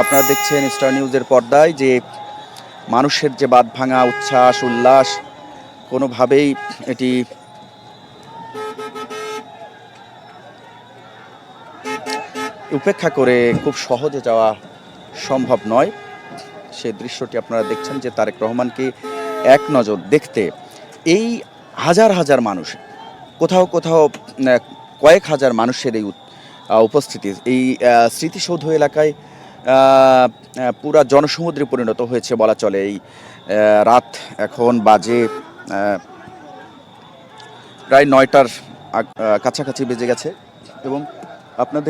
আপনারা দেখছেন স্টার নিউজের পর্দায় যে মানুষের যে বাঁধ ভাঙা উচ্ছ্বাস উল্লাস কোনোভাবেই এটি উপেক্ষা করে খুব সহজে যাওয়া সম্ভব নয়। সে দৃশ্যটি আপনারা দেখছেন যে তারেক রহমানকে এক নজর দেখতে এই হাজার হাজার মানুষ, কোথাও কোথাও কয়েক হাজার মানুষের এই উপস্থিতি এই স্মৃতিসৌধ এলাকায় পুরা জনসমুদ্রে পরিণত হয়েছে বলা চলে। এই রাত এখন বাজে প্রায় ৯টার কাছাকাছি বেজে গেছে এবং আপনারা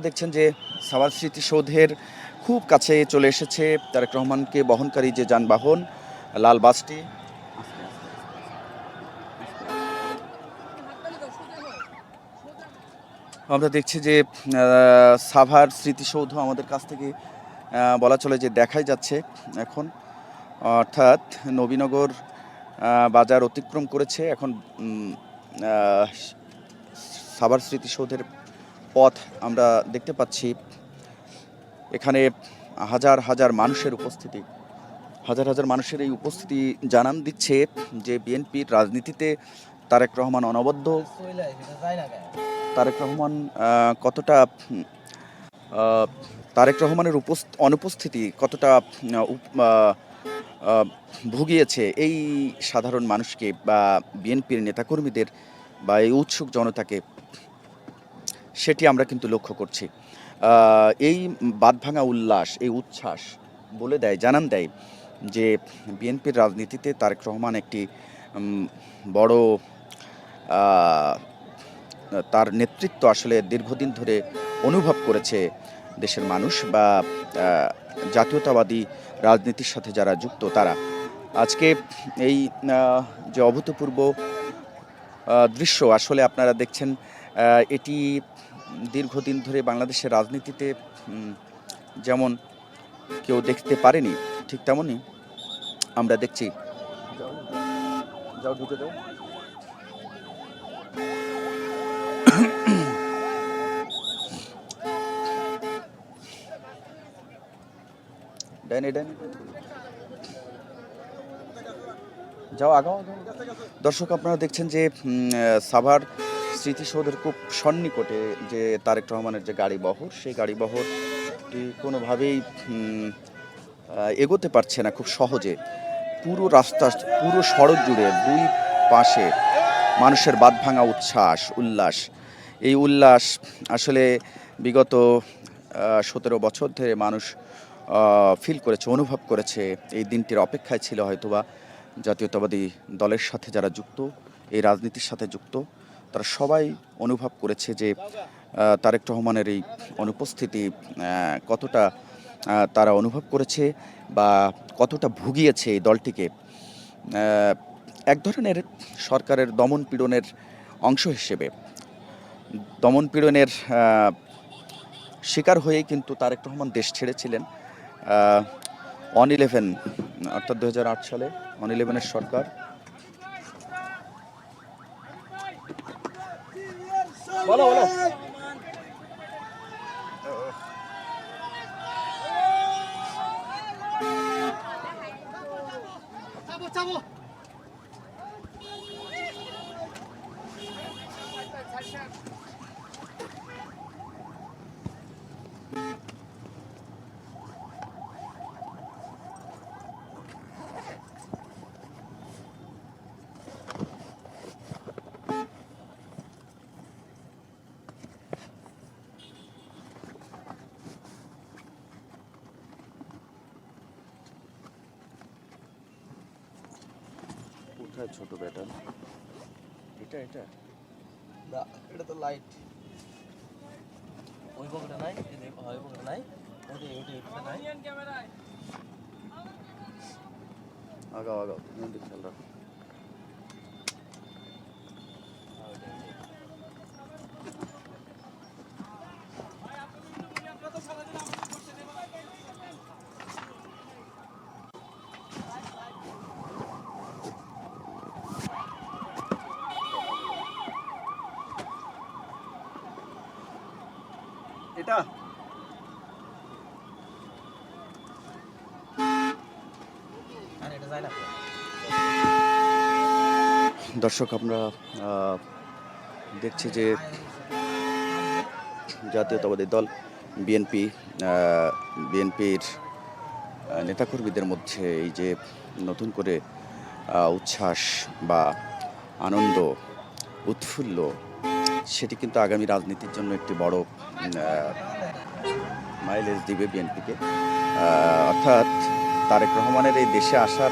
দেখছেন যে সাভার স্মৃতিসৌধের খুব কাছে চলে এসেছে তারেক রহমানকে বহনকারী যে যানবাহন লাল বাসটি। আমরা দেখছি যে সাভার স্মৃতিসৌধ আমাদের কাছ থেকে বলা চলে যে দেখাই যাচ্ছে এখন, অর্থাৎ নবীনগর বাজার অতিক্রম করেছে। এখন সাভার স্মৃতিসৌধের পথ আমরা দেখতে পাচ্ছি। এখানে হাজার হাজার মানুষের উপস্থিতি, হাজার হাজার মানুষের এই উপস্থিতি জানান দিচ্ছে যে বিএনপির রাজনীতিতে তারেক রহমান অনবদ্য। তারেক রহমান কতটা তারেক রহমানের অনুপস্থিতি কতটা ভুগিয়েছে এই সাধারণ মানুষকে বা বিএনপির নেতাকর্মীদের বা এই উৎসুক জনতাকে, সেটি আমরা কিন্তু লক্ষ্য করছি। এই বাঁধভাঙা উল্লাস, এই উচ্ছ্বাস বলে দেয়, জানান দেয় যে বিএনপির রাজনীতিতে তারেক রহমান একটি বড় তার নেতৃত্ব আসলে দীর্ঘদিন ধরে অনুভব করেছে দেশের মানুষ বা জাতীয়তাবাদী রাজনীতির সাথে যারা যুক্ত তারা। আজকে এই যে অভূতপূর্ব দৃশ্য আসলে আপনারা দেখছেন, এটি দীর্ঘদিন ধরে বাংলাদেশের রাজনীতিতে যেমন কেউ দেখতে পারেনি, ঠিক তেমনই আমরা দেখছি। যাও ঢুকে যাও। যাও আগাও। দর্শক আপনারা দেখছেন যে সাভার স্মৃতিসৌধের খুব সন্নিকটে যে তারেক রহমানের যে গাড়ি বহর, সেই গাড়ি বহরটি কোনোভাবেই এগোতে পারছে না খুব সহজে। পুরো রাস্তা, পুরো সড়ক জুড়ে দুই পাশে মানুষের বাঁধভাঙা উচ্ছ্বাস উল্লাস। এই উল্লাস আসলে বিগত 17 বছর ধরে মানুষ ফিল করেছে, অনুভব করেছে। এই দিনটির অপেক্ষায় ছিল হয়তোবা জাতীয়তাবাদী দলের সাথে যারা যুক্ত, এই রাজনীতির সাথে যুক্ত, তারা সবাই অনুভব করেছে যে তারেক রহমানের এই অনুপস্থিতি কতটা তারা অনুভব করেছে বা কতটা ভুগিয়েছে এই দলটিকে। এক ধরনের সরকারের দমন পীড়নের অংশ হিসেবে, দমন পীড়নের শিকার হয়েই কিন্তু তারেক রহমান দেশ ছেড়েছিলেন 11 অর্থাৎ 2008 সালে 11 সরকার। বলো বলো। কোথায় ছোট ব্যাটার? এটা এটা এটা তো লাইট। ওই পকেটে নাই, এই দেখো ওই পকেটে নাই, ওই এটা নাই। আগাও আগাও, তুমি খেয়াল রাখো। এটা দর্শক, আমরা দেখছি যে জাতীয়তাবাদী দল বিএনপির নেতাকর্মীদের মধ্যে এই যে নতুন করে উচ্ছ্বাস বা আনন্দ উৎফুল্ল, সেটি কিন্তু আগামী রাজনীতির জন্য একটি বড় মাইলেজ দিবে বিএনপিকে। অর্থাৎ তারেক রহমানের এই দেশে আসার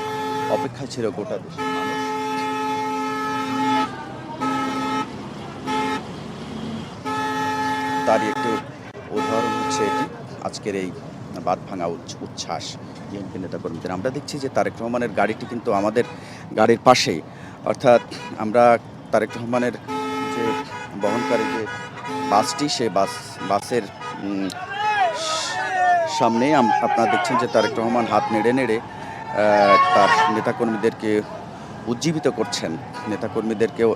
অপেক্ষা ছিল গোটা দেশের মানুষ। তারই একটু উদাহরণ হচ্ছে এটি, আজকের এই বাঁধ ভাঙা উচ্ছ্বাস বিএনপি নেতাকর্মীদের। আমরা দেখছি যে তারেক রহমানের গাড়িটি কিন্তু আমাদের গাড়ির পাশেই, অর্থাৎ আমরা তারেক রহমানের যে বহনকারী যে বাসটি, সেই বাসের সামনে আপনারা দেখছেন যে তারেক রহমান হাত নেড়ে নেড়ে তার নেতাকর্মীদেরকে উজ্জীবিত করছেন, নেতাকর্মীদেরকেও